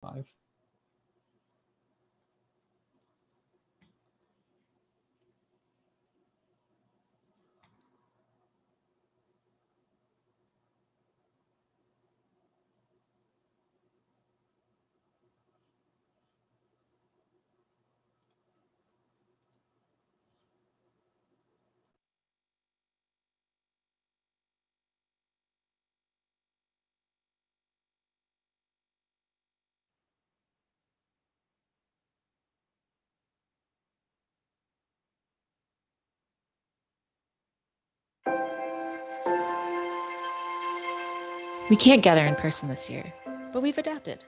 Five. We can't gather in person this year, but we've adapted.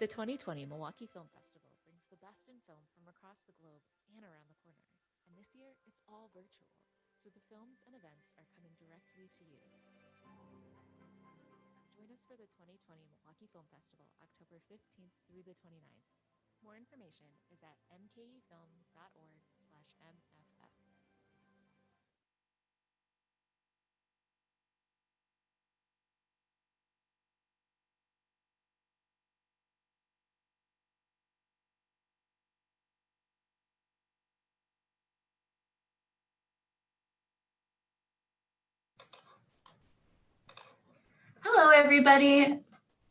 The 2020 Milwaukee Film Festival brings the best in film from across the globe and around the corner. And this year, it's all virtual, so the films and events are coming directly to you. Join us for the 2020 Milwaukee Film Festival, October 15th through the 29th. More information is at mkefilm.org/MFF. Hello, everybody.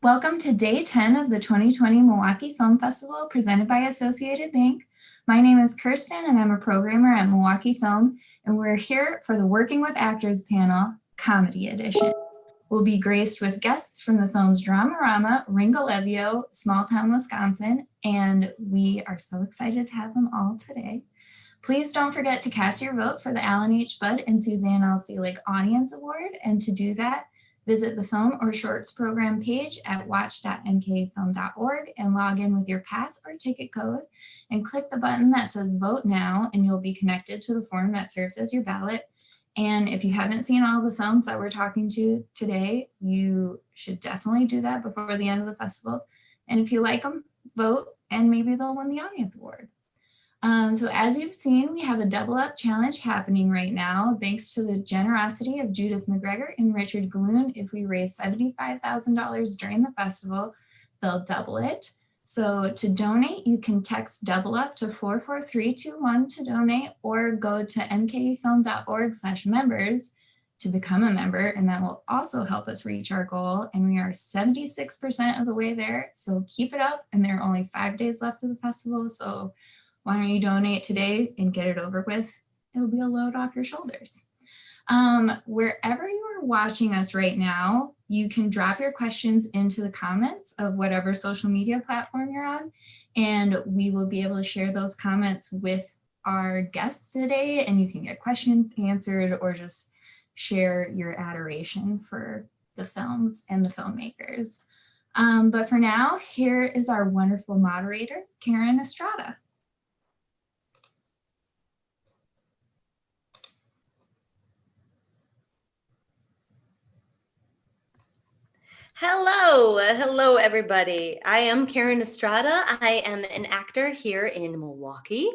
Welcome to day 10 of the 2020 Milwaukee Film Festival presented by Associated Bank. My name is Kirsten and I'm a programmer at Milwaukee Film, and we're here for the Working with Actors panel, Comedy Edition. We'll be graced with guests from the films Dramarama, Ringolevio, Small Town, Wisconsin, and we are so excited to have them all today. Please don't forget to cast your vote for the Alan H. Budd and Suzanne L. Seelig Audience Award, and to do that, visit the Film or Shorts program page at watch.mkfilm.org and log in with your pass or ticket code and click the button that says Vote Now, and you'll be connected to the form that serves as your ballot. And if you haven't seen all the films that we're talking to today, you should definitely do that before the end of the festival. And if you like them, vote, and maybe they'll win the Audience Award. So as you've seen, we have a double up challenge happening right now, thanks to the generosity of Judith McGregor and Richard Galoon. If we raise $75,000 during the festival, they'll double it. So to donate, you can text double up to 44321 to donate, or go to mkefilm.org/members to become a member, and that will also help us reach our goal. And we are 76% of the way there, so keep it up. And there are only 5 days left of the festival, so why don't you donate today and get it over with? It'll be a load off your shoulders. Wherever you are watching us right now, you can drop your questions into the comments of whatever social media platform you're on, and we will be able to share those comments with our guests today, and you can get questions answered or just share your adoration for the films and the filmmakers. But for now, here is our wonderful moderator, Karen Estrada. Hello, everybody. I am Karen Estrada. I am an actor here in Milwaukee.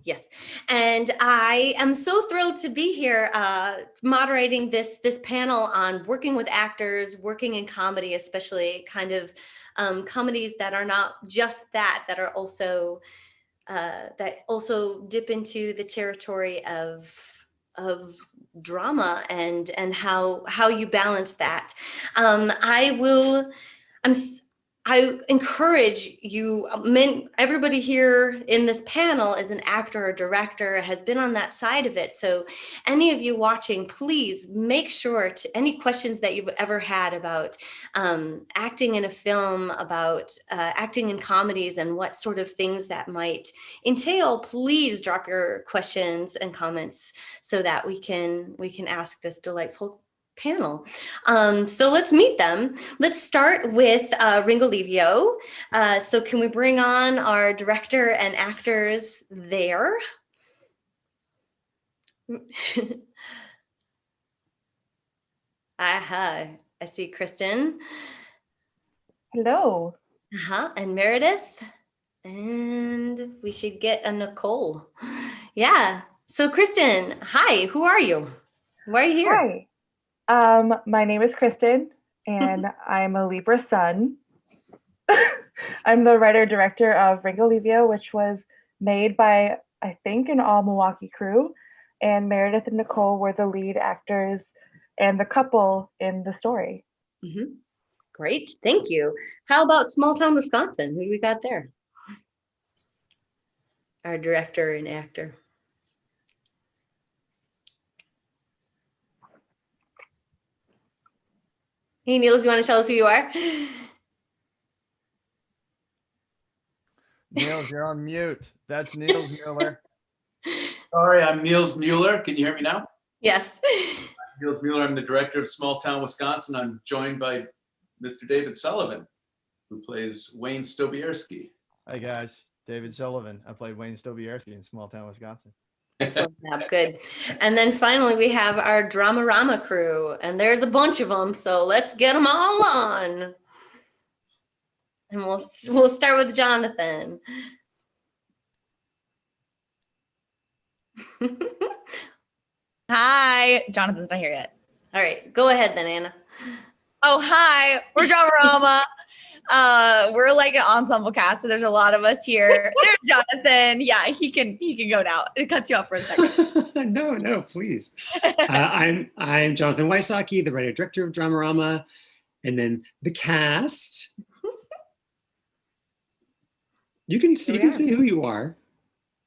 Yes, and I am so thrilled to be here moderating this panel on working with actors, working in comedy, especially kind of comedies that are not just that are also that also dip into the territory of drama and how you balance that. I encourage you, everybody here in this panel is an actor or director, has been on that side of it. So any of you watching, please make sure to any questions that you've ever had about acting in a film, about acting in comedies and what sort of things that might entail, please drop your questions and comments so that we can ask this delightful panel. So let's meet them. Let's start with Ringolevio. So can we bring on our director and actors there? Aha, I see Kristen. Hello. And Meredith. And we should get a Nicole. Yeah. So Kristen, hi, who are you? Why are you here? Hi. My name is Kristen. and I'm a Libra sun. I'm the writer-director of Ringolevio, which was made by, I think, an all-Milwaukee crew, and Meredith and Nicole were the lead actors and the couple in the story. Mm-hmm. Great, thank you. How about small town Wisconsin? Who do we got there? Our director and actor. Hey, Niels, you want to tell us who you are? Niels, you're on mute. That's Niels Mueller. Sorry, I'm Niels Mueller. Can you hear me now? Yes. Niels Mueller, I'm the director of Small Town Wisconsin. I'm joined by Mr. David Sullivan, who plays Wayne Stobierski. Hi guys, David Sullivan. I played Wayne Stobierski in Small Town, Wisconsin. Excellent job, good. And then finally we have our Dramarama crew, and there's a bunch of them, so let's get them all on. And we'll start with Jonathan. Hi, Jonathan's not here yet. All right, go ahead then, Anna. Oh, hi, we're Dramarama. We're like an ensemble cast, so there's a lot of us here. There's Jonathan. Yeah, he can go now. It cuts you off for a second. No, please. I'm Jonathan Wysocki, the writer director of Dramarama, and then the cast. You can see who you are.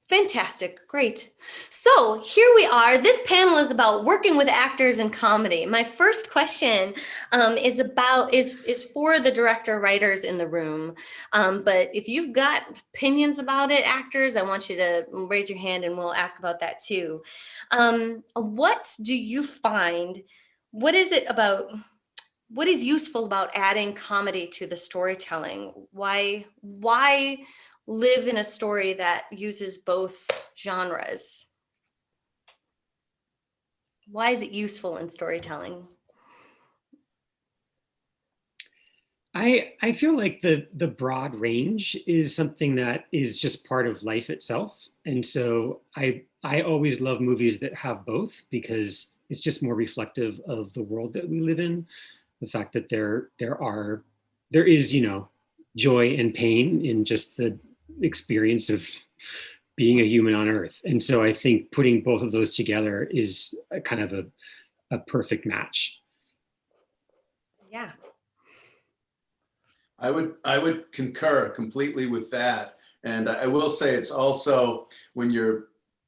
Fantastic, great. So here we are. This panel is about working with actors in comedy. My first question is for the director writers in the room. But if you've got opinions about it, actors, I want you to raise your hand and we'll ask about that too. What do you find? What is useful about adding comedy to the storytelling? Why live in a story that uses both genres? Why is it useful in storytelling? I feel like the broad range is something that is just part of life itself. And so I always love movies that have both, because it's just more reflective of the world that we live in. The fact that there is, joy and pain in just the experience of being a human on Earth. And so I think putting both of those together is a kind of a perfect match. Yeah. I would concur completely with that. And I will say it's also, when you're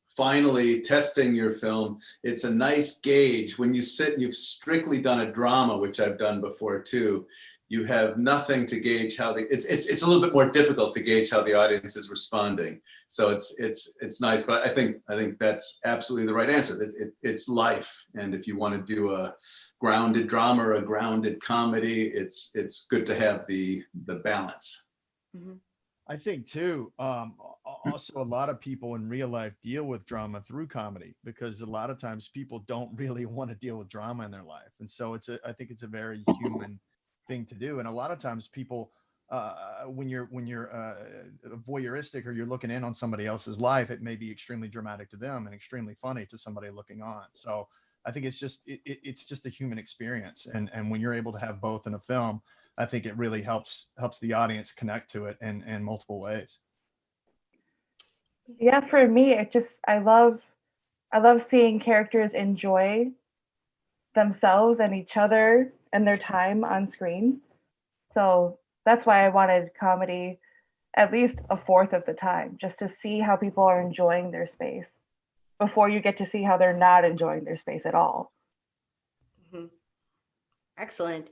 finally testing your film, it's a nice gauge. When you sit and you've strictly done a drama, which I've done before too, you have nothing to gauge how it's a little bit more difficult to gauge how the audience is responding. So it's nice, but I think that's absolutely the right answer. It's life, and if you want to do a grounded drama or a grounded comedy, it's good to have the balance. Mm-hmm. I think too, also a lot of people in real life deal with drama through comedy, because a lot of times people don't really want to deal with drama in their life. And so I think it's a very human thing to do. And a lot of times people, when you're voyeuristic, or you're looking in on somebody else's life, it may be extremely dramatic to them and extremely funny to somebody looking on. So I think it's just a human experience. And when you're able to have both in a film, I think it really helps the audience connect to it in multiple ways. Yeah, for me, I love seeing characters enjoy themselves and each other and their time on screen. So that's why I wanted comedy at least a fourth of the time, just to see how people are enjoying their space before you get to see how they're not enjoying their space at all. Mm-hmm. Excellent.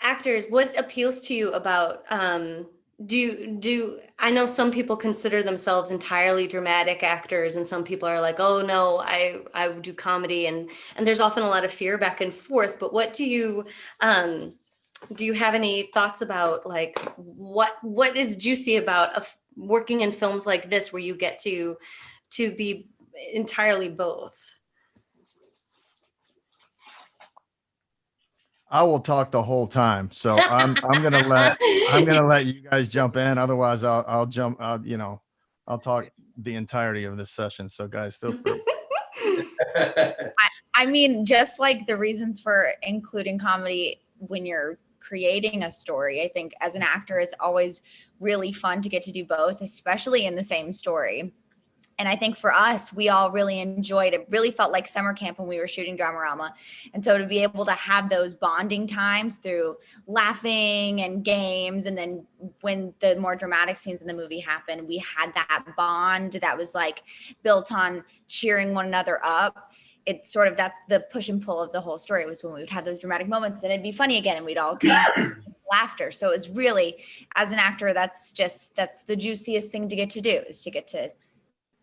Actors, what appeals to you about, I know some people consider themselves entirely dramatic actors, and some people are like, oh no, I do comedy, and there's often a lot of fear back and forth. But what do you have any thoughts about, like, what is juicy about working in films like this, where you get to be entirely both? I will talk the whole time, so I'm gonna let you guys jump in. Otherwise, I'll jump. I'll talk the entirety of this session. So guys, feel free. I mean, just like the reasons for including comedy when you're creating a story. I think as an actor, it's always really fun to get to do both, especially in the same story. And I think for us, we all really enjoyed it. Really felt like summer camp when we were shooting Dramarama. And so to be able to have those bonding times through laughing and games, and then when the more dramatic scenes in the movie happened, we had that bond that was like built on cheering one another up. It's sort of, that's the push and pull of the whole story, was when we would have those dramatic moments, then it'd be funny again and we'd all laughter. So it was really, as an actor, that's the juiciest thing to get to do, is to get to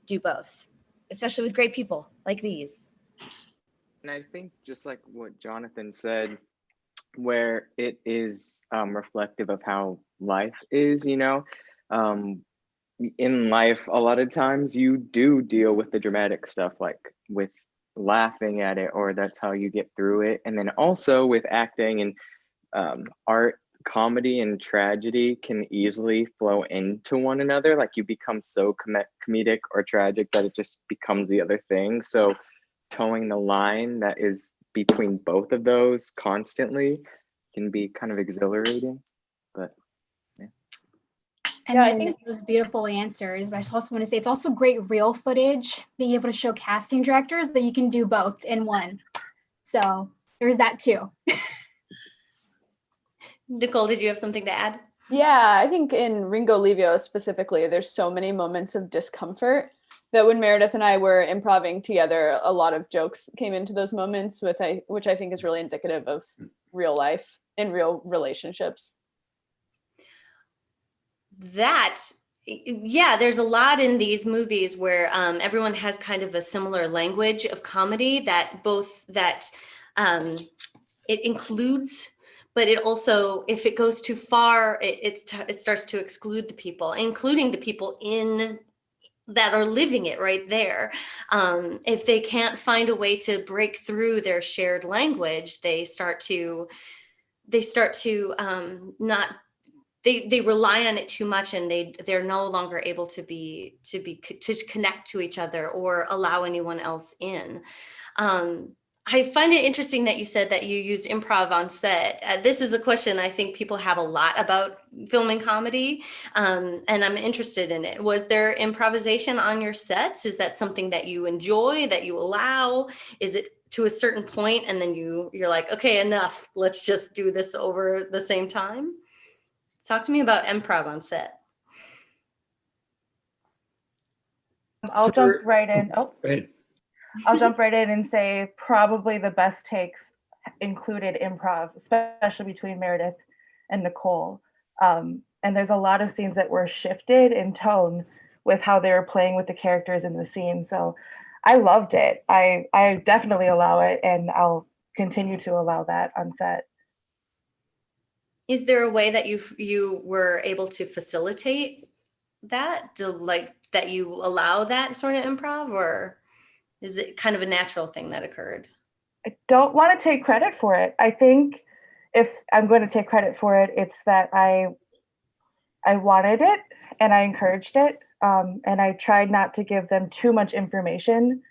do both, especially with great people like these. And I think just like what Jonathan said, where it is reflective of how life is, you know, in life, a lot of times you do deal with the dramatic stuff, like with laughing at it, or that's how you get through it. And then also with acting and art, comedy and tragedy can easily flow into one another. Like you become so comedic or tragic that it just becomes the other thing. So towing the line that is between both of those constantly can be kind of exhilarating. But And yeah, I think those beautiful answers. But I also want to say it's also great real footage, being able to show casting directors that you can do both in one. So there's that too. Nicole, did you have something to add? Yeah, I think in Ringolevio specifically, there's so many moments of discomfort that when Meredith and I were improvising together, a lot of jokes came into those moments, which I think is really indicative of real life and real relationships. Yeah, there's a lot in these movies where everyone has kind of a similar language of comedy that it includes, but it also, if it goes too far, it starts to exclude the people, including the people that are living it right there. If they can't find a way to break through their shared language, they rely on it too much, and they're no longer able to connect to each other or allow anyone else in. I find it interesting that you said that you used improv on set. This is a question I think people have a lot about filming comedy, and I'm interested in it. Was there improvisation on your sets? Is that something that you enjoy, that you allow? Is it to a certain point and then you're like, okay, enough, let's just do this over the same time? Talk to me about improv on set. I'll jump right in. Oh, go ahead. I'll jump right in and say probably the best takes included improv, especially between Meredith and Nicole. And there's a lot of scenes that were shifted in tone with how they were playing with the characters in the scene. So I loved it. I definitely allow it, and I'll continue to allow that on set. Is there a way that you were able to facilitate that, that you allow that sort of improv, or is it kind of a natural thing that occurred? I don't want to take credit for it. I think if I'm going to take credit for it, it's that I wanted it and I encouraged it. And I tried not to give them too much information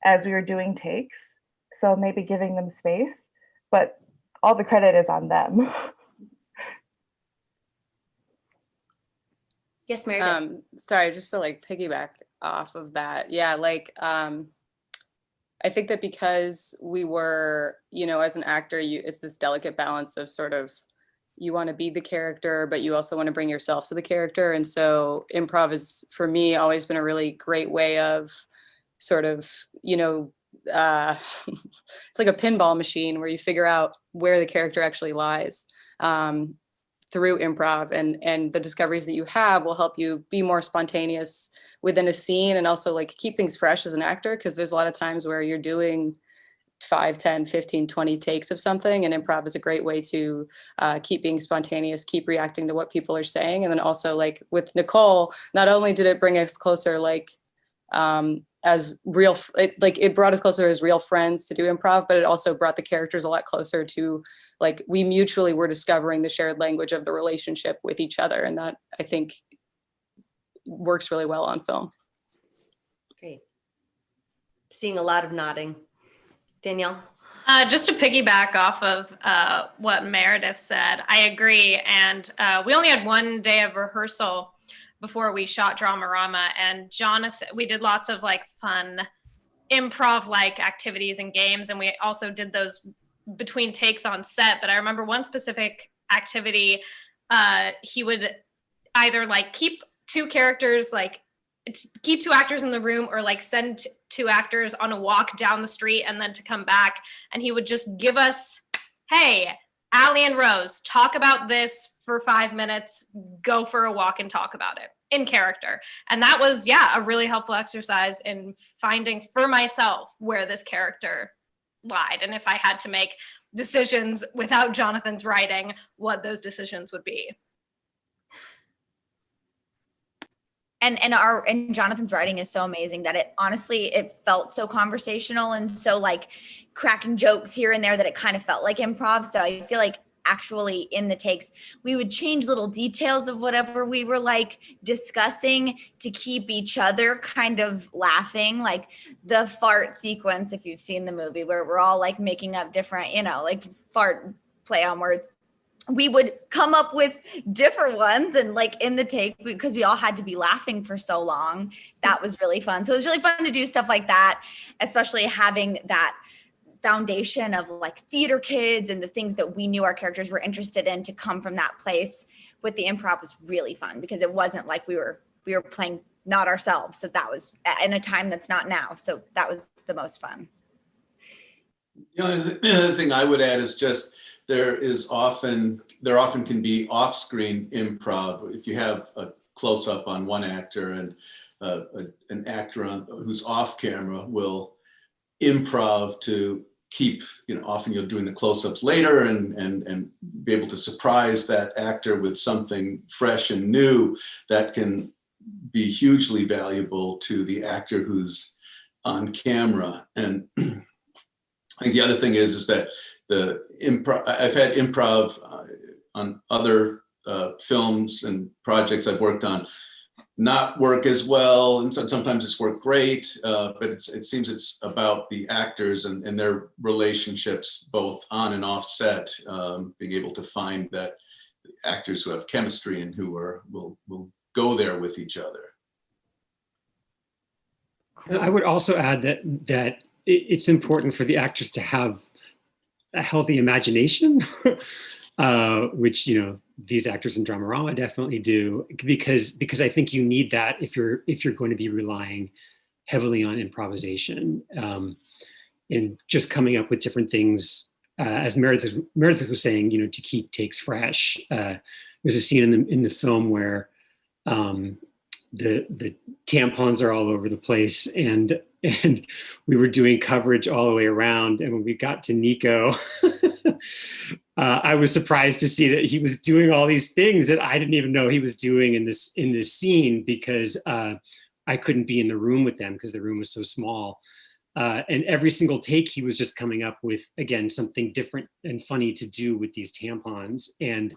as we were doing takes. So maybe giving them space, but all the credit is on them. Yes, Meredith. Sorry, just to like piggyback off of that. Yeah, like I think that because we were, you know, as an actor, it's this delicate balance of sort of, you want to be the character, but you also want to bring yourself to the character. And so improv is, for me, always been a really great way of sort of, you know, it's like a pinball machine where you figure out where the character actually lies through improv, and the discoveries that you have will help you be more spontaneous within a scene, and also like keep things fresh as an actor, because there's a lot of times where you're doing 5, 10, 15, 20 takes of something, and improv is a great way to keep being spontaneous, keep reacting to what people are saying. And then also, like with Nicole, not only did it bring us closer, like as real, it brought us closer as real friends to do improv, but it also brought the characters a lot closer to, like, we mutually were discovering the shared language of the relationship with each other, and that I think works really well on film. Great. Seeing a lot of nodding. Danielle? Just to piggyback off of what Meredith said, I agree. And we only had one day of rehearsal before we shot Dramarama, and Jonathan, we did lots of like fun improv-like activities and games, and we also did those between takes on set. But I remember one specific activity, he would either like keep two characters, like keep two actors in the room, or like send two actors on a walk down the street and then to come back, and he would just give us, hey, Allie and Rose, talk about this for 5 minutes, go for a walk and talk about it in character. And that was, yeah, a really helpful exercise in finding for myself where this character lied, and if I had to make decisions without Jonathan's writing, what those decisions would be. And Jonathan's writing is so amazing that it felt so conversational and so like cracking jokes here and there that it kind of felt like improv. So I feel like actually in the takes, we would change little details of whatever we were like discussing to keep each other kind of laughing, like the fart sequence, if you've seen the movie, where we're all like making up different, like fart play on words. We would come up with different ones, and like in the take, because we all had to be laughing for so long, that was really fun. So it was really fun to do stuff like that, especially having that foundation of like theater kids and the things that we knew our characters were interested in to come from that place with the improv was really fun, because it wasn't like we were playing not ourselves. So that was in a time that's not now. So that was the most fun. The other thing I would add is just there often can be off-screen improv. If you have a close-up on one actor and an actor who's off camera will improv to keep, often you're doing the close-ups later and be able to surprise that actor with something fresh and new that can be hugely valuable to the actor who's on camera. And I think the other thing is that the improv, I've had improv on other films and projects I've worked on not work as well, and sometimes it's worked great, but it seems it's about the actors and their relationships both on and off set, being able to find that actors who have chemistry and who will go there with each other. I would also add that it's important for the actors to have a healthy imagination, which these actors in Dramarama definitely do, because I think you need that if you're going to be relying heavily on improvisation and just coming up with different things, as Meredith was saying, to keep takes fresh. There's a scene in the film where the tampons are all over the place, and we were doing coverage all the way around, and when we got to Nico, I was surprised to see that he was doing all these things that I didn't even know he was doing in this scene, because I couldn't be in the room with them because the room was so small. And every single take, he was just coming up with, again, something different and funny to do with these tampons. And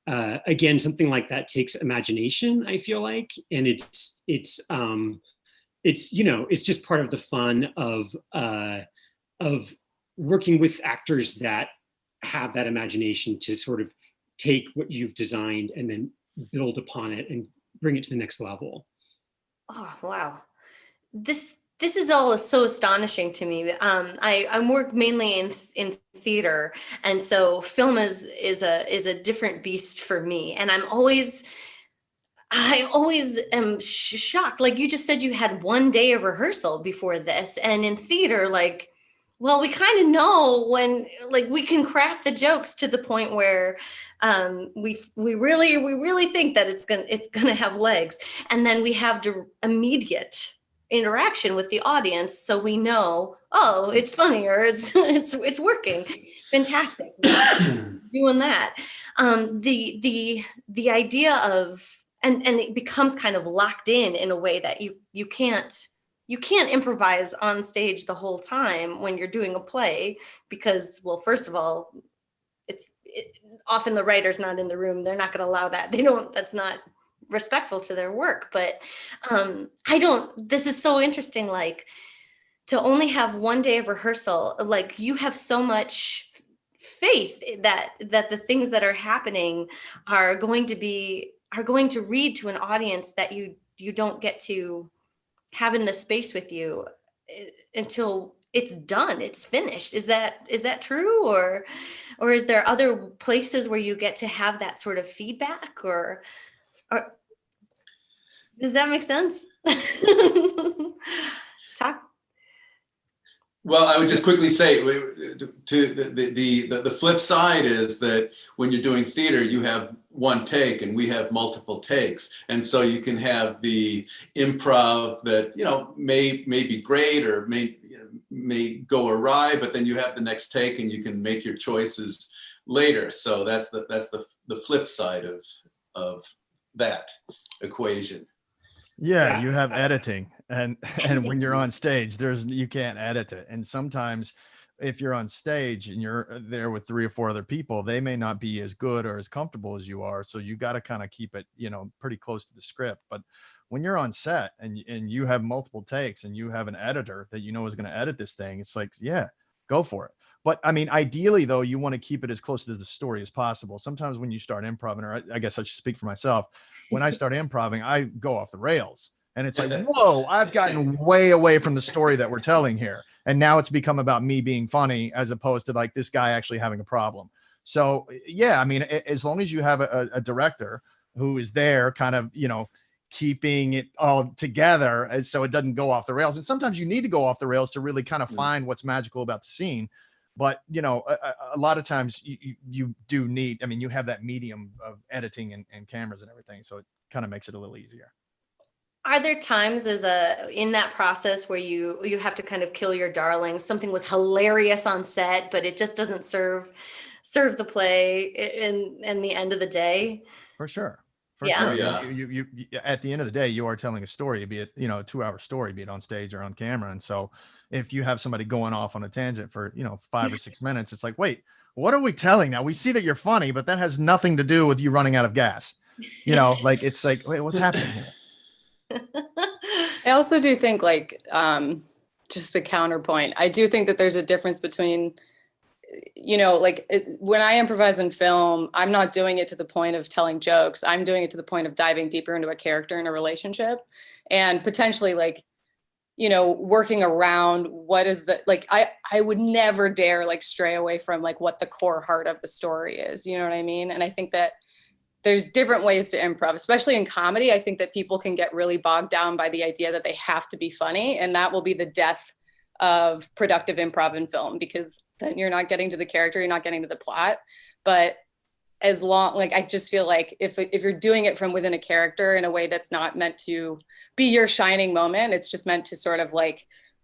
again, something like that takes imagination, I feel like, and it's just part of the fun of working with actors that have that imagination to sort of take what you've designed and then build upon it and bring it to the next level. Oh, wow. This is all so astonishing to me. I work mainly in theater, and so film is a different beast for me. And I always am shocked. Like you just said, you had one day of rehearsal before this, and in theater, like, well, we kind of know when, like, we can craft the jokes to the point where we really think that it's gonna have legs, and then we have immediate interaction with the audience, so we know, oh, it's funny, or it's working. Fantastic. Doing that. The idea of and it becomes kind of locked in a way that you can't improvise on stage the whole time when you're doing a play, because, well, first of all, often the writer's not in the room. They're not going to allow that. That's not respectful to their work. But this is so interesting, like, to only have one day of rehearsal, like you have so much faith that the things that are happening are going to read to an audience that you don't get to have in the space with you until it's done, it's finished. Is that true, or is there other places where you get to have that sort of feedback, or does that make sense? Talk. Well, I would just quickly say, to the flip side is that when you're doing theater, you have one take, and we have multiple takes, and so you can have the improv that may be great or may go awry, but then you have the next take, and you can make your choices later. So that's the flip side of that equation. Yeah, you have editing, and when you're on stage, you can't edit it. And sometimes if you're on stage and you're there with 3 or 4 other people, they may not be as good or as comfortable as you are. So you got to kind of keep it, pretty close to the script. But when you're on set and you have multiple takes and you have an editor that is going to edit this thing, it's like, yeah, go for it. But I mean, ideally though, you want to keep it as close to the story as possible. Sometimes when you start improv, or I guess I should speak for myself, when I start improvising, I go off the rails, and it's like, whoa, I've gotten way away from the story that we're telling here. And now it's become about me being funny as opposed to like this guy actually having a problem. So yeah, I mean, as long as you have a director who is there kind of, keeping it all together so it doesn't go off the rails. And sometimes you need to go off the rails to really kind of find what's magical about the scene. But, a lot of times you do need, I mean, you have that medium of editing and cameras and everything. So it kind of makes it a little easier. Are there times in that process where you have to kind of kill your darling? Something was hilarious on set, but it just doesn't serve the play in the end of the day? For sure. Yeah. Sure. Yeah. You at the end of the day, you are telling a story, be it, a 2-hour story, be it on stage or on camera. And so if you have somebody going off on a tangent for, 5 or 6 minutes, it's like, wait, what are we telling now? We see that you're funny, but that has nothing to do with you running out of gas. Like, it's like, wait, what's happening here? I also do think, like, just a counterpoint, I do think that there's a difference between, when I improvise in film, I'm not doing it to the point of telling jokes. I'm doing it to the point of diving deeper into a character in a relationship, and potentially working around what is I would never dare stray away from what the core heart of the story is. You know what I mean? And I think that there's different ways to improv, especially in comedy. I think that people can get really bogged down by the idea that they have to be funny, and that will be the death of productive improv in film, because then you're not getting to the character, you're not getting to the plot. But as long, I just feel like if you're doing it from within a character in a way that's not meant to be your shining moment, it's just meant to sort of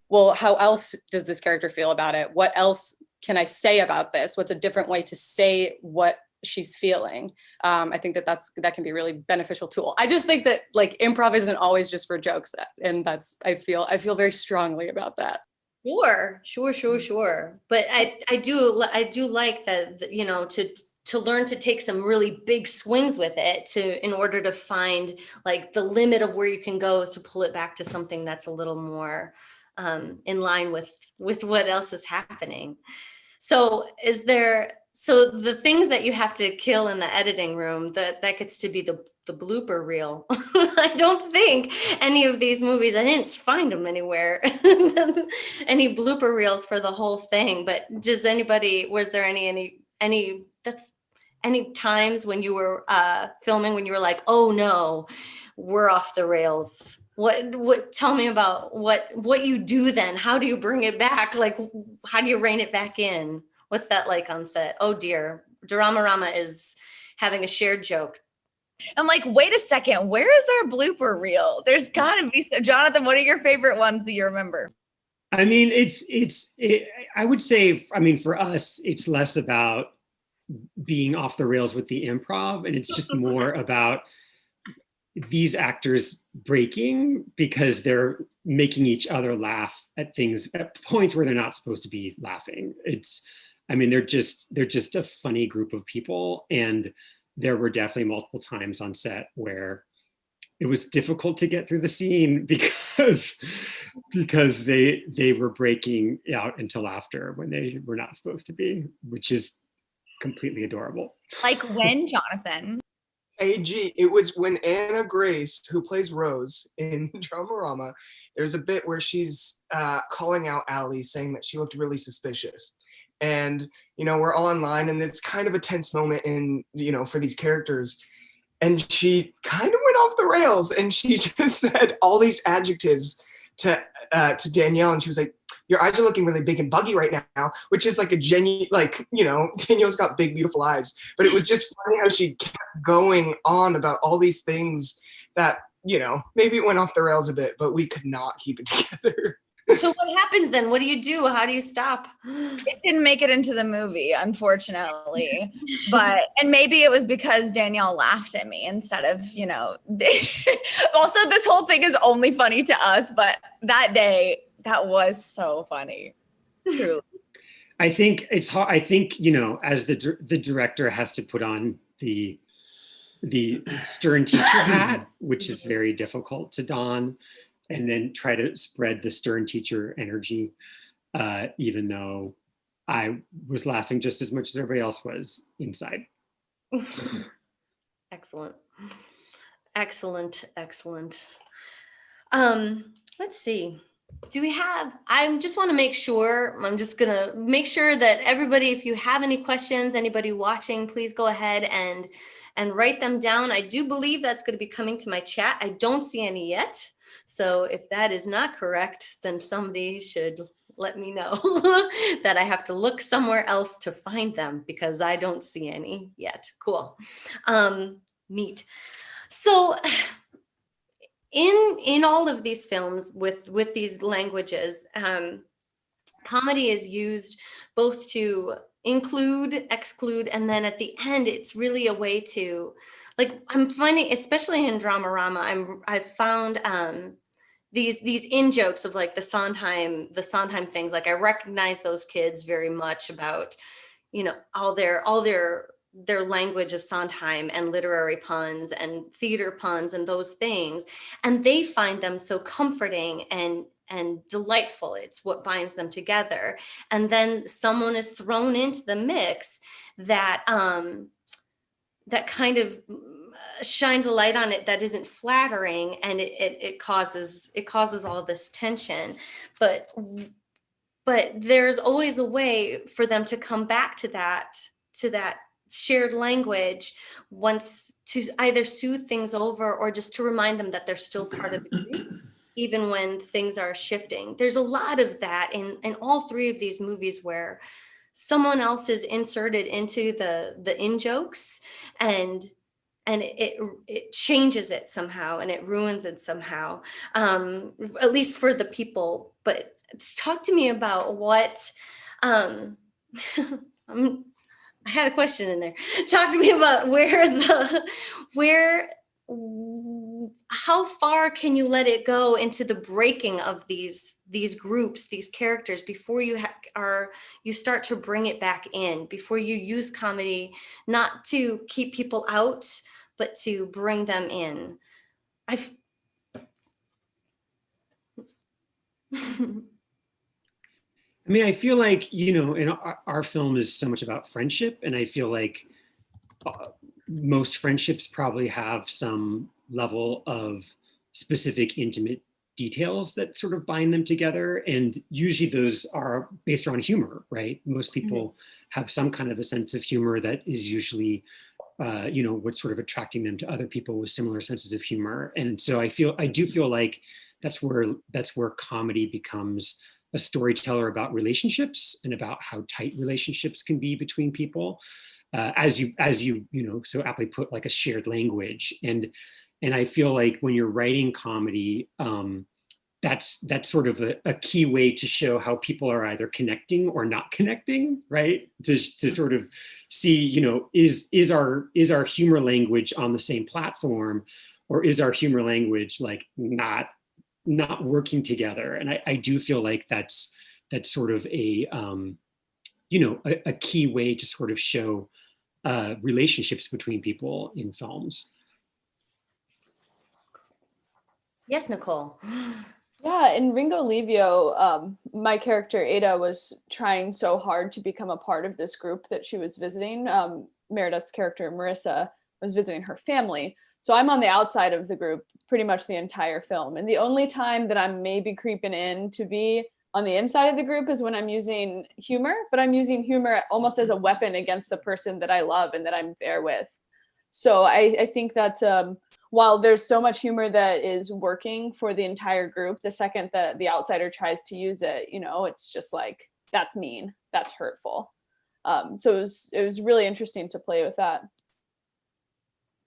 well, how else does this character feel about it? What else can I say about this? What's a different way to say what she's feeling? I think that can be a really beneficial tool. I just think that improv isn't always just for jokes, and I feel very strongly about that. Sure. But I do like that, to learn to take some really big swings with it in order to find the limit of where you can go, to pull it back to something that's a little more in line with what else is happening. So the things that you have to kill in the editing room, that gets to be the blooper reel. I don't think any of these movies, I didn't find them anywhere, any blooper reels for the whole thing. But was there any times when you were filming when you were like, oh no, we're off the rails? What tell me about what you do then? How do you bring it back? How do you rein it back in? What's that like on set? Oh dear, Dramarama is having a shared joke. I'm like, wait a second, where is our blooper reel? There's gotta be some. Jonathan, what are your favorite ones that you remember? I mean, I would say, for us, it's less about being off the rails with the improv, and it's just more about these actors breaking because they're making each other laugh at things at points where they're not supposed to be laughing. They're just a funny group of people. And there were definitely multiple times on set where it was difficult to get through the scene because they were breaking out into laughter when they were not supposed to be, which is completely adorable. Like when, Jonathan? AG, it was when Anna Grace, who plays Rose in Dramarama, there's a bit where she's calling out Allie, saying that she looked really suspicious. And, you know, we're all online and it's kind of a tense moment in, you know, for these characters. And she kind of went off the rails and she just said all these adjectives to Danielle. And she was like, your eyes are looking really big and buggy right now, which is like a genuine, like, you know, Danielle's got big, beautiful eyes. But it was just funny how she kept going on about all these things that, you know, maybe it went off the rails a bit, but we could not keep it together. So what happens then? What do you do? How do you stop? It didn't make it into the movie, unfortunately. And maybe it was because Danielle laughed at me instead of, you know, also this whole thing is only funny to us, but that day, that was so funny. Truly. I think it's hard. I think, you know, as the director has to put on the stern teacher hat, which is very difficult to don, and then try to spread the stern teacher energy, even though I was laughing just as much as everybody else was inside. Excellent. Excellent. Excellent. Let's see. Do we have, I just want to make sure, I'm just going to make sure that everybody, if you have any questions, anybody watching, please go ahead and write them down. I do believe that's going to be coming to my chat. I don't see any yet. So if that is not correct, then somebody should let me know that I have to look somewhere else to find them because I don't see any yet. Cool. Neat. So in all of these films with these languages, comedy is used both to include, exclude, and then at the end, it's really a way to, like, I'm finding, especially in Dramarama, I've found these in jokes of like the Sondheim things. Like I recognize those kids very much about, you know, all their language of Sondheim and literary puns and theater puns and those things, and they find them so comforting and delightful. It's what binds them together. And then someone is thrown into the mix that that kind of shines a light on it that isn't flattering, and it causes all this tension. But there's always a way for them to come back to that shared language once, to either soothe things over or just to remind them that they're still part of the group, even when things are shifting. There's a lot of that in all three of these movies where someone else is inserted into the in jokes, and it changes it somehow, and it ruins it somehow, at least for the people. But talk to me about what I had a question in there. Talk to me about how far can you let it go into the breaking of these groups, these characters, before you start to bring it back in, before you use comedy not to keep people out, but to bring them in? I mean, I feel like, you know, in our film is so much about friendship, and I feel like most friendships probably have some level of specific intimate details that sort of bind them together, and usually those are based on humor, right? Most people have some kind of a sense of humor that is usually you know, what's sort of attracting them to other people with similar senses of humor. And so I do feel like that's where comedy becomes a storyteller about relationships and about how tight relationships can be between people, as you know, so aptly put, like a shared language. And I feel like when you're writing comedy, that's sort of a key way to show how people are either connecting or not connecting, right? To sort of see, you know, is our humor language on the same platform, or is our humor language like not working together? And I do feel like that's sort of a you know, a key way to sort of show relationships between people in films. Yes, Nicole. Yeah, in Ringolevio, my character Ada was trying so hard to become a part of this group that she was visiting. Meredith's character Marissa was visiting her family. So I'm on the outside of the group pretty much the entire film. And the only time that I'm maybe creeping in to be on the inside of the group is when I'm using humor, but I'm using humor almost as a weapon against the person that I love and that I'm there with. So I think that's while there's so much humor that is working for the entire group, the second that the outsider tries to use it, you know, it's just like, that's mean, that's hurtful. So it was really interesting to play with that.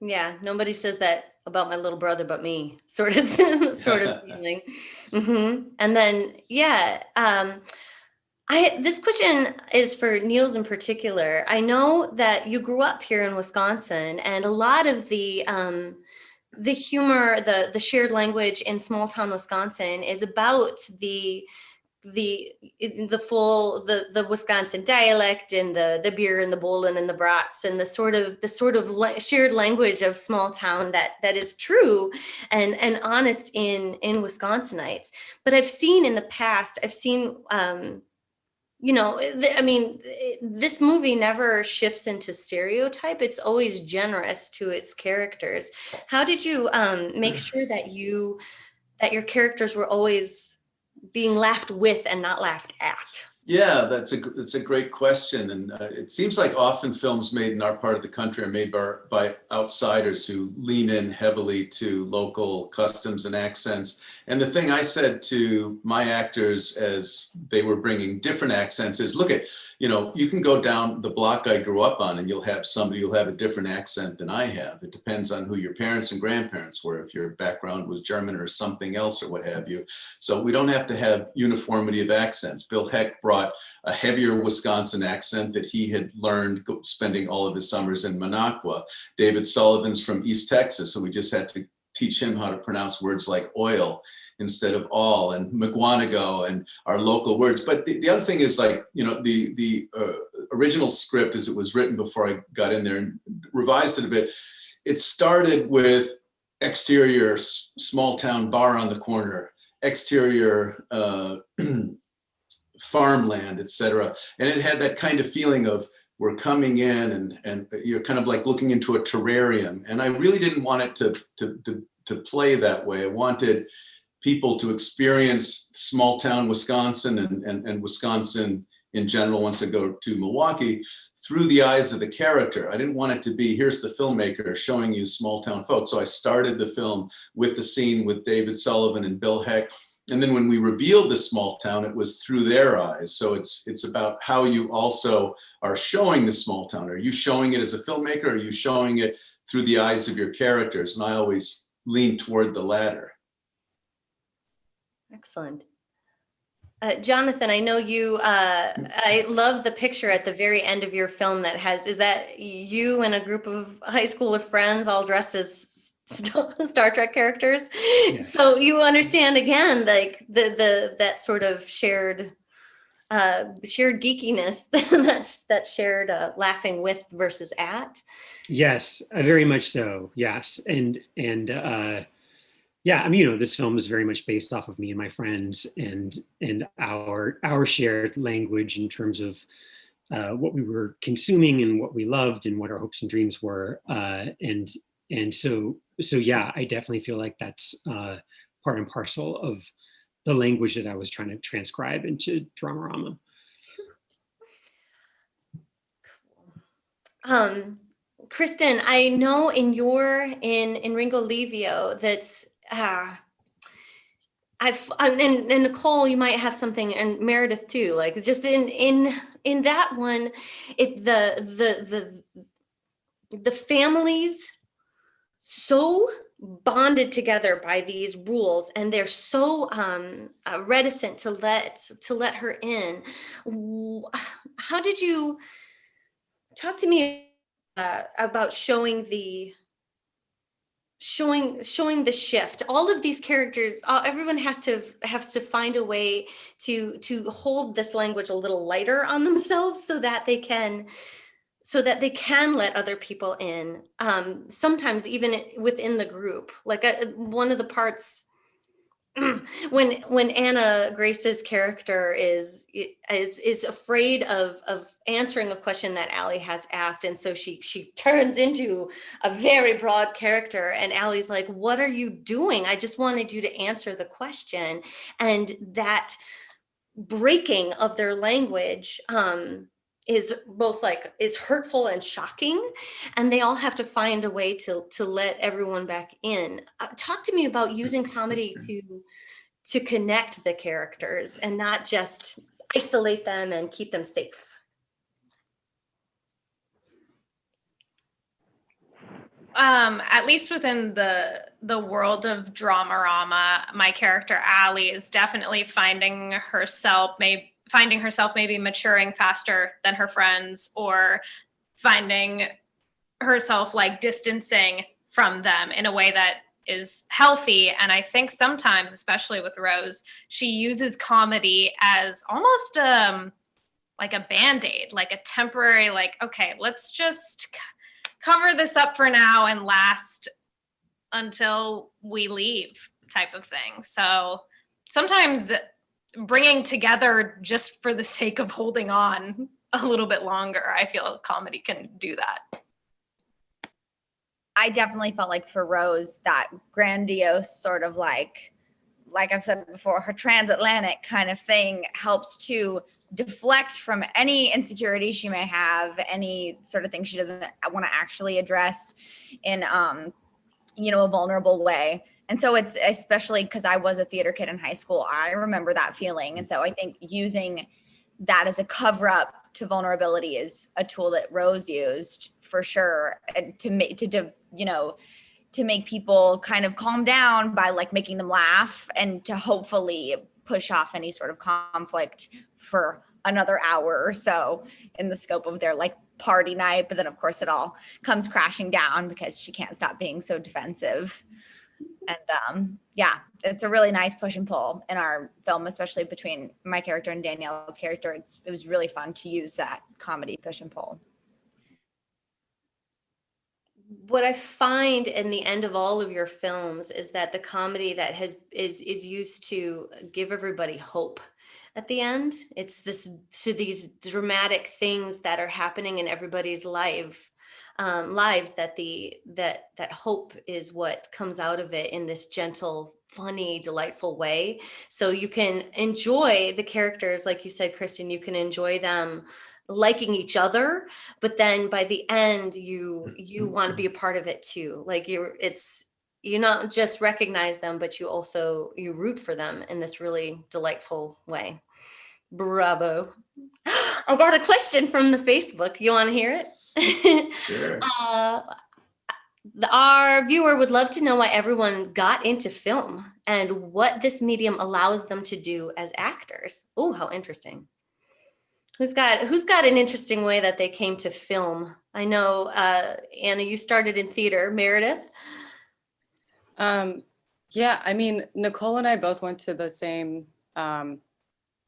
Yeah, nobody says that about my little brother but me, sort of feeling. And then, yeah, this question is for Niels in particular. I know that you grew up here in Wisconsin, and a lot of the humor, the shared language in small town Wisconsin is about the Wisconsin dialect and the beer and the bowling and the brats and the sort of shared language of small town that is true and honest in Wisconsinites. But I've seen in the past, this movie never shifts into stereotype. It's always generous to its characters. How did you make sure that your characters were always being laughed with and not laughed at? Yeah, that's a great question. And it seems like often films made in our part of the country are made by outsiders who lean in heavily to local customs and accents. And the thing I said to my actors as they were bringing different accents is, look at, you can go down the block I grew up on and you'll have a different accent than I have. It depends on who your parents and grandparents were, if your background was German or something else or what have you. So we don't have to have uniformity of accents. Bill Heck brought a heavier Wisconsin accent that he had learned spending all of his summers in Minocqua. David Sullivan's from East Texas, so we just had to teach him how to pronounce words like oil instead of all, and McGuanago and our local words. But the other thing is, like, the original script as it was written before I got in there and revised it a bit, it started with exterior small town bar on the corner, exterior farmland, etc. And it had that kind of feeling of we're coming in and you're kind of like looking into a terrarium. And I really didn't want it to play that way. I wanted people to experience small town Wisconsin and Wisconsin in general once they go to Milwaukee through the eyes of the character. I didn't want it to be, here's the filmmaker showing you small town folks. So I started the film with the scene with David Sullivan and Bill Heck. And then when we revealed the small town, it was through their eyes. So it's about how you also are showing the small town. Are you showing it as a filmmaker? Or are you showing it through the eyes of your characters? And I always lean toward the latter. Excellent. Jonathan, I know you, I love the picture at the very end of your film is that you and a group of high school friends all dressed as Star Trek characters? Yes. So you understand again, like that sort of shared geekiness, that shared laughing with versus at. Yes, very much so. Yes, and yeah, I mean, this film is very much based off of me and my friends and our shared language in terms of what we were consuming and what we loved and what our hopes and dreams were. And so yeah, I definitely feel like that's part and parcel of the language that I was trying to transcribe into Dramarama. Kristen, I know in Ringolevio that's and Nicole, you might have something, and Meredith too. Like just in that one, the families so bonded together by these rules, and they're so reticent to let her in. How did you talk to me about showing the shift? All of these characters, everyone has to find a way to hold this language a little lighter on themselves so that they can let other people in, sometimes even within the group. Like one of the parts when Anna Grace's character is afraid of answering a question that Allie has asked, and so she turns into a very broad character, and Allie's like, "What are you doing? I just wanted you to answer the question." And that breaking of their language is both like is hurtful and shocking, and they all have to find a way to let everyone back in. Talk to me about using comedy to connect the characters and not just isolate them and keep them safe. At least within the world of Dramarama, my character Allie is definitely finding herself maybe maturing faster than her friends, or finding herself like distancing from them in a way that is healthy. And I think sometimes, especially with Rose, she uses comedy as almost like a band-aid, like a temporary, like, okay, let's just cover this up for now and last until we leave type of thing. So sometimes bringing together just for the sake of holding on a little bit longer, I feel comedy can do that. I definitely felt like for Rose, that grandiose sort of like I've said before, her transatlantic kind of thing helps to deflect from any insecurity she may have, any sort of thing she doesn't want to actually address in, a vulnerable way. And so it's, especially because I was a theater kid in high school, I remember that feeling. And so I think using that as a cover up to vulnerability is a tool that Rose used for sure, and to make people kind of calm down by like making them laugh, and to hopefully push off any sort of conflict for another hour or so in the scope of their like party night. But then of course it all comes crashing down because she can't stop being so defensive. And it's a really nice push and pull in our film, especially between my character and Danielle's character. It was really fun to use that comedy push and pull. What I find in the end of all of your films is that the comedy that is used to give everybody hope at the end. It's these dramatic things that are happening in everybody's lives, that hope is what comes out of it in this gentle, funny, delightful way. So you can enjoy the characters, like you said, Kristen, you can enjoy them liking each other, but then by the end you want to be a part of it too. Like you not just recognize them, but you root for them in this really delightful way. Bravo. I got a question from the Facebook. You want to hear it? Sure. Our viewer would love to know why everyone got into film and what this medium allows them to do as actors. Oh, how interesting. Who's got an interesting way that they came to film? I know, Anna, you started in theater. Meredith? Yeah, I mean, Nicole and I both went to the same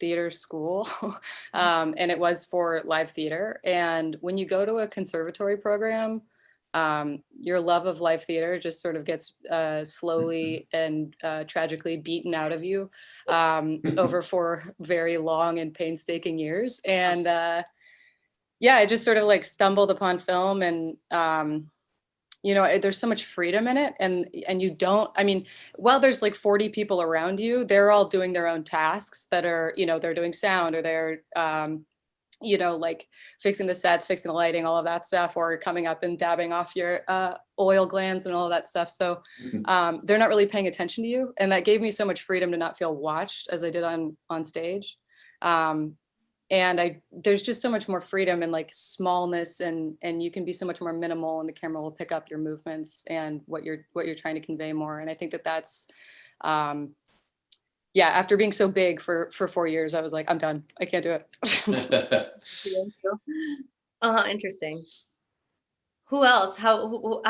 theater school, and it was for live theater. And when you go to a conservatory program, your love of live theater just sort of gets slowly and tragically beaten out of you over 4 very long and painstaking years. And I just sort of like stumbled upon film, and there's so much freedom in it, and you don't, I mean, while there's like 40 people around you, they're all doing their own tasks that are, they're doing sound, or they're like fixing the sets, fixing the lighting, all of that stuff, or coming up and dabbing off your oil glands and all of that stuff. So they're not really paying attention to you. And that gave me so much freedom to not feel watched as I did on stage. And there's just so much more freedom and like smallness, and you can be so much more minimal, and the camera will pick up your movements and what you're trying to convey more. And I think that's after being so big for 4 years, I was like, I'm done. I can't do it. Interesting. Who else? Who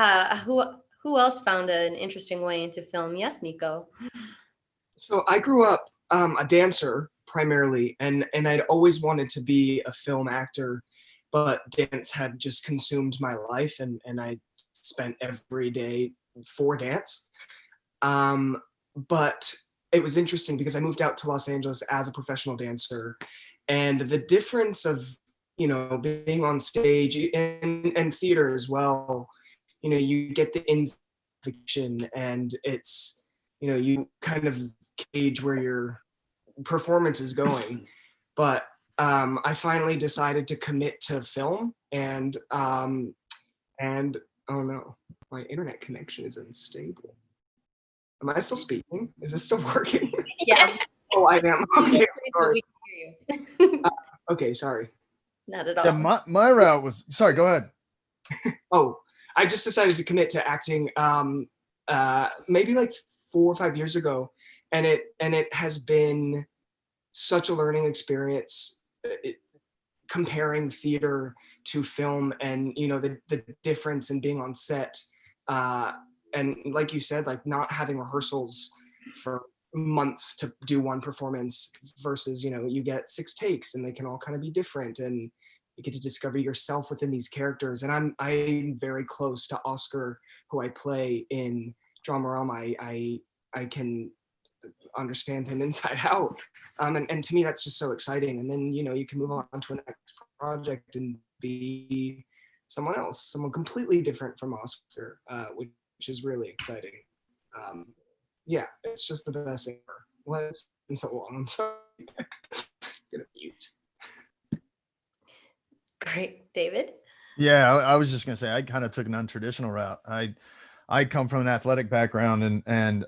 else found an interesting way into film? Yes, Nico. So I grew up a dancer primarily, and I'd always wanted to be a film actor, but dance had just consumed my life, and I spent every day for dance. But it was interesting because I moved out to Los Angeles as a professional dancer, and the difference of, you know, being on stage and theater as well, you know, you get the inspiration, and it's, you know, you kind of gauge where your performance is going. But I finally decided to commit to film, and oh no, my internet connection is unstable. Am I still speaking? Is this still working? Yeah. Oh, I am. Okay, sorry. We can hear you. Okay, sorry. Not at all. Yeah, my route was, sorry, go ahead. Oh, I just decided to commit to acting maybe like 4 or 5 years ago, and it has been such a learning experience, comparing theater to film, and you know, the difference in being on set, and like you said, like not having rehearsals for months to do one performance versus, you know, you get 6 takes and they can all kind of be different, and you get to discover yourself within these characters. And I'm very close to Oscar, who I play in Dramarama. I can understand him inside out, and to me that's just so exciting. And then, you know, you can move on to a next project and be someone else, someone completely different from Oscar, which is really exciting. Yeah, it's just the best thing ever. Well, it's been so long. I'm sorry. Gonna mute. Great, David. Yeah, I was just gonna say I kind of took an untraditional route. I come from an athletic background, and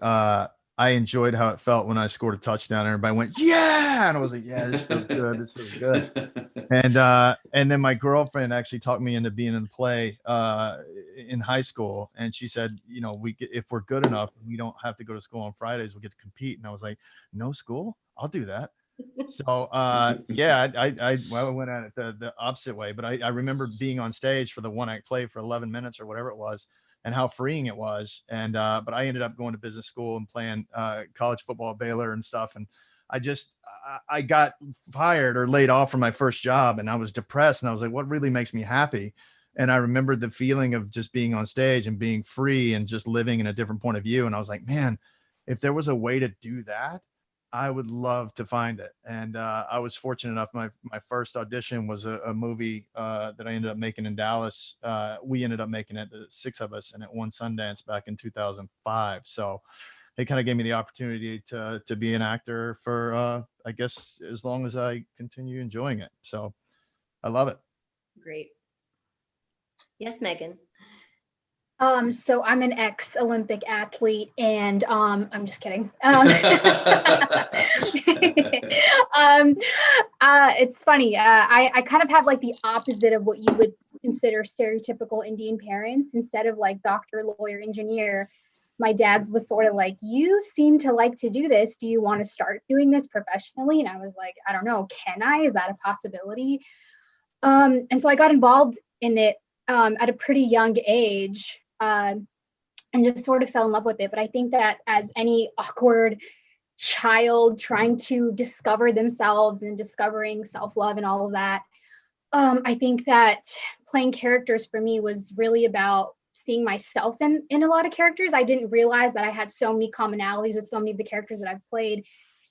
I enjoyed how it felt when I scored a touchdown. And everybody went, yeah, and I was like, yeah, this feels good. This feels good. And then my girlfriend actually talked me into being in the play in high school, and she said, you know, if we're good enough, we don't have to go to school on Fridays. We get to compete. And I was like, no school, I'll do that. So yeah, I went at it the opposite way. But I remember being on stage for the one act play for 11 minutes or whatever it was, and how freeing it was. And but I ended up going to business school and playing college football at Baylor and stuff. And I got fired or laid off from my first job, and I was depressed, and I was like, what really makes me happy? And I remembered the feeling of just being on stage and being free and just living in a different point of view. And I was like, man, if there was a way to do that, I would love to find it. And I was fortunate enough. My first audition was a movie that I ended up making in Dallas. We ended up making it, the 6 of us, and it won Sundance back in 2005. So it kind of gave me the opportunity to be an actor for, I guess, as long as I continue enjoying it. So I love it. Great. Yes, Megan. So I'm an ex-Olympic athlete, and I'm just kidding. It's funny. I kind of have like the opposite of what you would consider stereotypical Indian parents. Instead of like doctor, lawyer, engineer, my dad's was sort of like, you seem to like to do this. Do you want to start doing this professionally? And I was like, I don't know. Can I? Is that a possibility? And so I got involved in it at a pretty young age. And just sort of fell in love with it. But I think that as any awkward child trying to discover themselves and discovering self-love and all of that, I think that playing characters for me was really about seeing myself in a lot of characters. I didn't realize that I had so many commonalities with so many of the characters that I've played,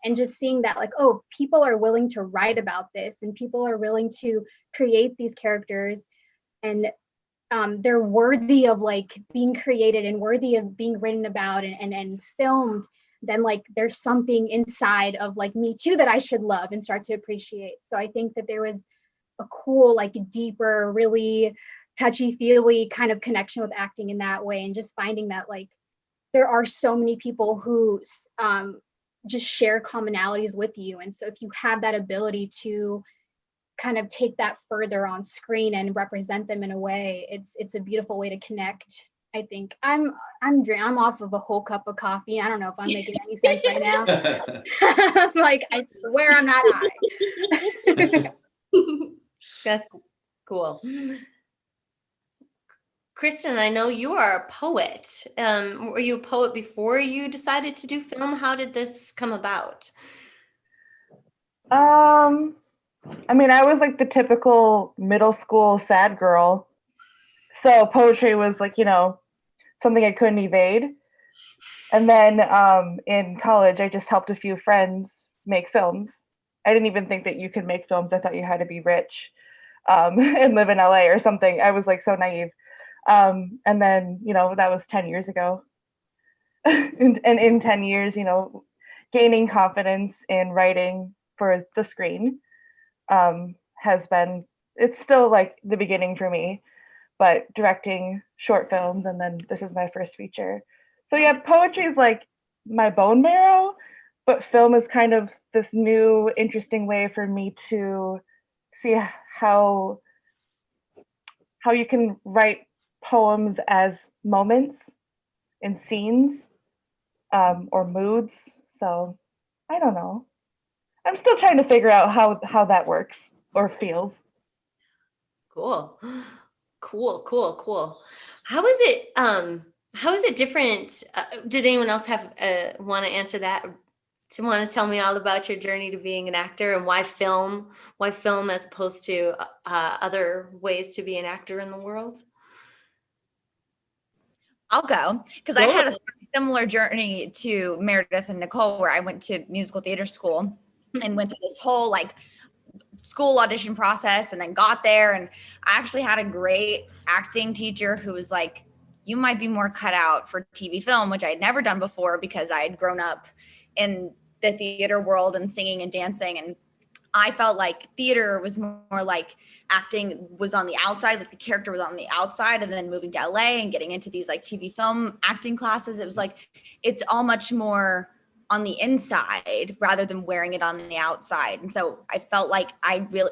and just seeing that like, oh, people are willing to write about this, and people are willing to create these characters, and they're worthy of like being created and worthy of being written about and filmed, then like there's something inside of like me too that I should love and start to appreciate. So I think that there was a cool, like deeper, really touchy-feely kind of connection with acting in that way, and just finding that like there are so many people who just share commonalities with you. And so if you have that ability to kind of take that further on screen and represent them in a way, it's a beautiful way to connect. I think I'm off of a whole cup of coffee. I don't know if I'm making any sense right now. I'm like, I swear I'm not high. That's cool. Kristen, I know you are a poet. Were you a poet before you decided to do film? How did this come about? I mean, I was like the typical middle school sad girl. So poetry was like, you know, something I couldn't evade. And then in college, I just helped a few friends make films. I didn't even think that you could make films. I thought you had to be rich and live in LA or something. I was like so naive. And then, that was 10 years ago. and in 10 years, gaining confidence in writing for the screen it's still like the beginning for me, but directing short films, and then this is my first feature. So yeah, poetry is like my bone marrow, but film is kind of this new, interesting way for me to see how you can write poems as moments and scenes or moods. So I don't know. I'm still trying to figure out how that works or feels. Cool. Cool. How is it different? Did anyone else have want to answer that? To want to tell me all about your journey to being an actor and why film as opposed to other ways to be an actor in the world? I'll go because I had a similar journey to Meredith and Nicole, where I went to musical theater school and went through this whole like school audition process and then got there. And I actually had a great acting teacher who was like, you might be more cut out for TV film, which I had never done before because I had grown up in the theater world and singing and dancing. And I felt like theater was more like acting was on the outside, like the character was on the outside, and then moving to LA and getting into these like TV film acting classes. It was like, it's all much more on the inside rather than wearing it on the outside. And so I felt like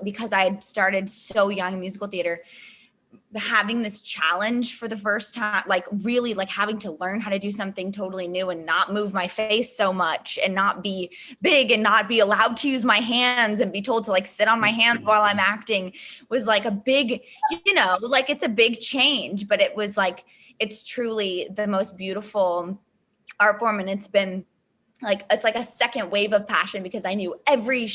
because I had started so young in musical theater, having this challenge for the first time, like really like having to learn how to do something totally new and not move my face so much and not be big and not be allowed to use my hands and be told to like sit on my hands while I'm acting was like a big, like it's a big change, but it was like, it's truly the most beautiful art form. And it's been like, it's like a second wave of passion because I knew every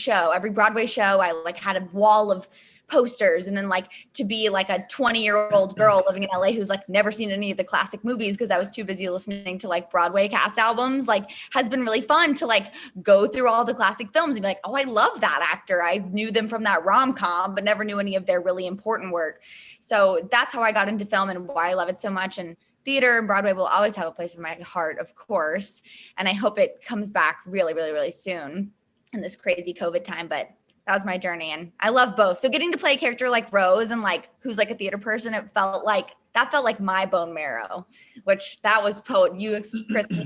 Broadway show, I like had a wall of posters. And then like to be like a 20-year-old girl living in LA who's like never seen any of the classic movies because I was too busy listening to like Broadway cast albums, like has been really fun to like go through all the classic films and be like, oh, I love that actor. I knew them from that rom-com, but never knew any of their really important work. So that's how I got into film and why I love it so much. And theater and Broadway will always have a place in my heart, of course. And I hope it comes back really, really, really soon in this crazy COVID time. But that was my journey. And I love both. So getting to play a character like Rose and like, who's like a theater person, that felt like my bone marrow, which that was Chris, you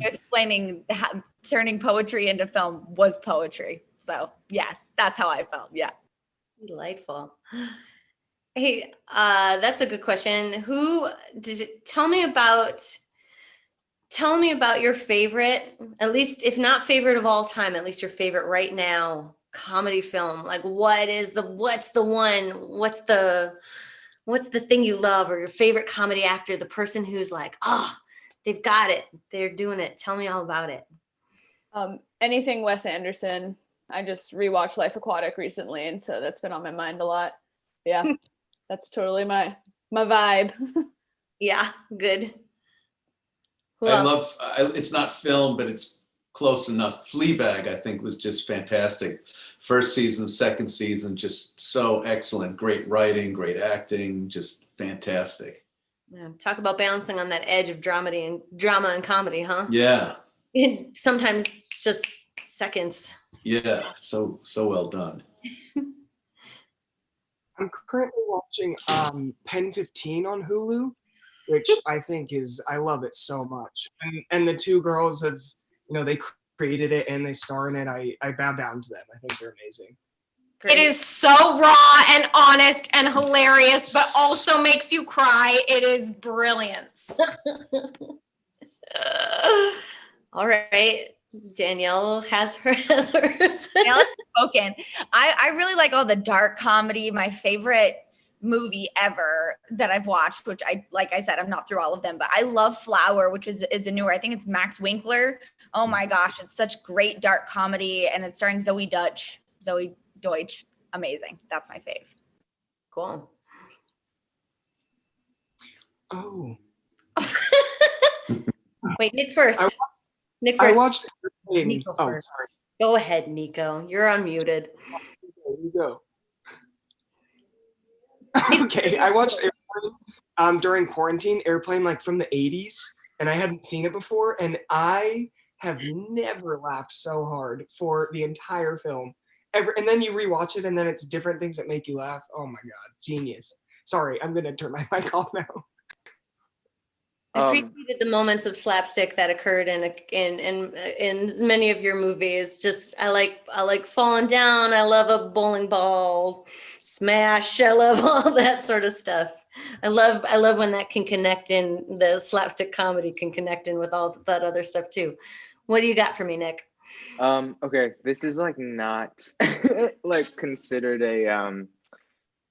explaining turning poetry into film was poetry. So yes, that's how I felt. Yeah. Delightful. Hey, that's a good question. Tell me about your favorite, at least if not favorite of all time, at least your favorite right now comedy film. Like what's the thing you love, or your favorite comedy actor, the person who's like, oh, they've got it, they're doing it. Tell me all about it. Anything Wes Anderson. I just rewatched Life Aquatic recently, and so that's been on my mind a lot. Yeah. That's totally my vibe. Yeah, good. It's not film, but it's close enough. Fleabag, I think, was just fantastic. First season, second season, just so excellent. Great writing, great acting, just fantastic. Yeah, talk about balancing on that edge of drama and comedy, huh? Yeah. Sometimes just seconds. Yeah, so well done. I'm currently watching Pen 15 on Hulu, which I think I love it so much. And the two girls have, they created it and they star in it. I bow down to them. I think they're amazing. It is so raw and honest and hilarious, but also makes you cry. It is brilliance. All right. Danielle has hers. Now it's spoken. I really like all the dark comedy. My favorite movie ever that I've watched, which like I said, I'm not through all of them, but I love Flower, which is a newer, I think it's Max Winkler. Oh my gosh, it's such great dark comedy, and it's starring Zoe Deutsch. Amazing. That's my fave. Cool. Oh. Wait, Nick first. Nick I first. watched. Nico Oh, first. sorry. Go ahead, Nico. You're unmuted. There you go. Okay, I watched Airplane during quarantine. Airplane, like from the 80s, and I hadn't seen it before, and I have never laughed so hard for the entire film ever. And then you rewatch it, and then it's different things that make you laugh. Oh my god, genius! Sorry, I'm gonna turn my mic off now. I appreciated the moments of slapstick that occurred in many of your movies. Just I like falling down. I love a bowling ball smash. I love all that sort of stuff. I love when that can connect in, the slapstick comedy can connect in with all that other stuff too. What do you got for me, Nick? Okay, this is like not like considered a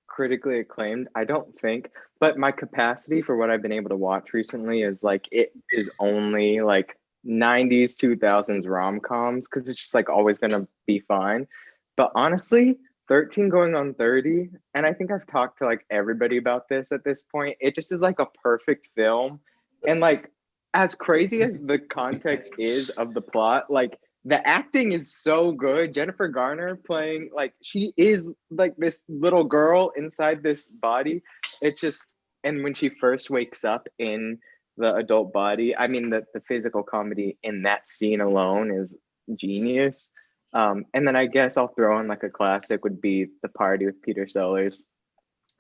critically acclaimed, I don't think, but my capacity for what I've been able to watch recently is like, it is only like 90s 2000s rom-coms, because it's just like always gonna be fine. But honestly, 13 going on 30, and I think I've talked to like everybody about this at this point, it just is like a perfect film. And like, as crazy as the context is of the plot, like the acting is so good. Jennifer Garner playing, like, she is like this little girl inside this body. It's just, and when she first wakes up in the adult body, I mean, the physical comedy in that scene alone is genius. And then I guess I'll throw in like a classic would be The Party with Peter Sellers.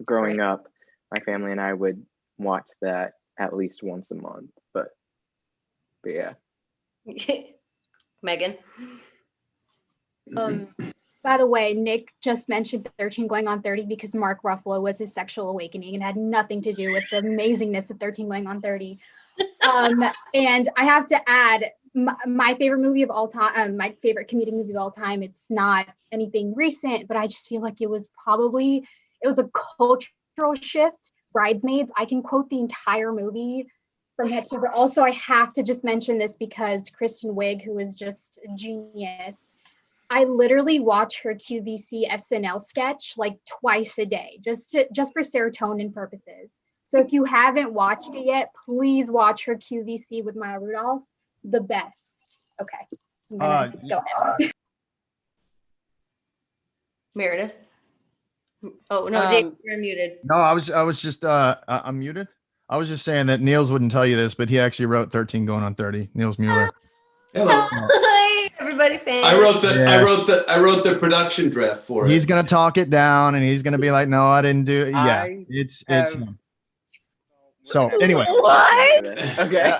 Growing up, my family and I would watch that at least once a month, but yeah. Megan. By the way, Nick just mentioned 13 going on 30 because Mark Ruffalo was his sexual awakening and had nothing to do with the amazingness of 13 going on 30. And I have to add, my favorite movie of all time, my favorite comedic movie of all time, it's not anything recent, but I just feel like it was a cultural shift. Bridesmaids. I can quote the entire movie from head to toe. But also, I have to just mention this because Kristen Wiig, who is just a genius, I literally watch her QVC SNL sketch like twice a day, just for serotonin purposes. So if you haven't watched it yet, please watch her QVC with Maya Rudolph. The best. Okay, I'm gonna go now. Meredith. Oh no, Dave, you're muted. No, I was just I'm muted. I was just saying that Niels wouldn't tell you this, but he actually wrote 13 going on 30. Niels Mueller. Hello. Hi, everybody. Fans. I wrote the production draft for it. He's gonna talk it down, and he's gonna be like, "No, I didn't do it." Yeah, it's him. So anyway, what? Okay.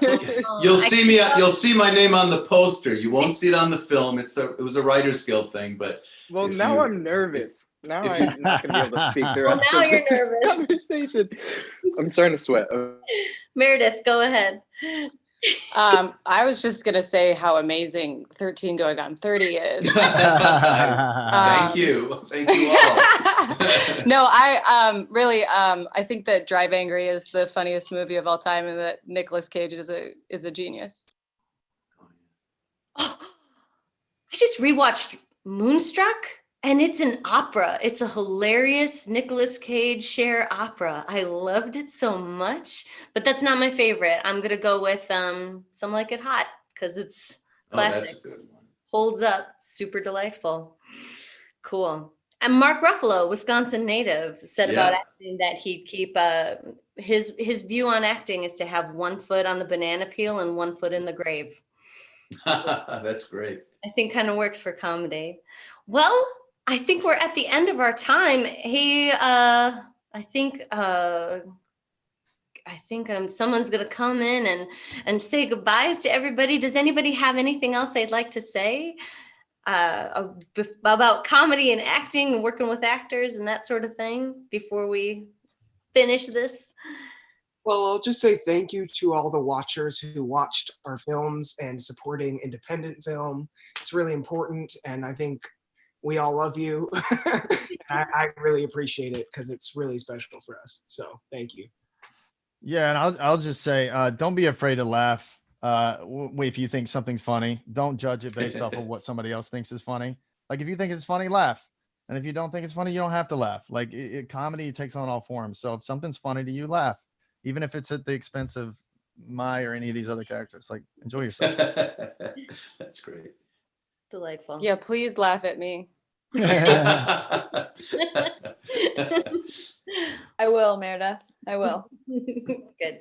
You'll see my name on the poster. You won't see it on the film. It was a Writers Guild thing, but now I'm nervous. Now I'm not gonna be able to speak the rest now of you're this nervous. conversation. I'm starting to sweat. Meredith, go ahead. I was just gonna say how amazing 13 going on 30 is. Thank you all. No, I really I think that Drive Angry is the funniest movie of all time, and that Nicolas Cage is a genius. Oh, I just rewatched Moonstruck, and it's an opera. It's a hilarious Nicolas Cage Cher opera. I loved it so much, but that's not my favorite. I'm gonna go with Some Like It Hot because it's classic. That's a good one. Holds up, super delightful. Cool. And Mark Ruffalo, Wisconsin native, said about acting that he'd keep his view on acting is to have one foot on the banana peel and one foot in the grave. That's great. I think kind of works for comedy. Well, I think we're at the end of our time. I think someone's gonna come in and say goodbyes to everybody. Does anybody have anything else they'd like to say about comedy and acting and working with actors and that sort of thing before we finish this? Well, I'll just say thank you to all the watchers who watched our films and supporting independent film. It's really important, and I think we all love you. I really appreciate it because it's really special for us. So thank you. Yeah, and I'll just say, don't be afraid to laugh. If you think something's funny, don't judge it based off of what somebody else thinks is funny. Like if you think it's funny, laugh. And if you don't think it's funny, you don't have to laugh. Like comedy takes on all forms. So if something's funny to you, laugh, even if it's at the expense of Mai or any of these other characters. Like, enjoy yourself. That's great. Delightful. Yeah, please laugh at me. I will, Meredith. I will. Good.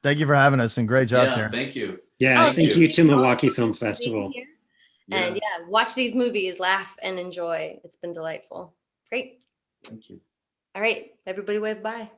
Thank you for having us, and great job, Yeah, Karen. thank you. Yeah, Oh, thank you to Milwaukee Film Festival. And yeah, watch these movies, laugh and enjoy. It's been delightful. Great. Thank you. All right, everybody wave bye.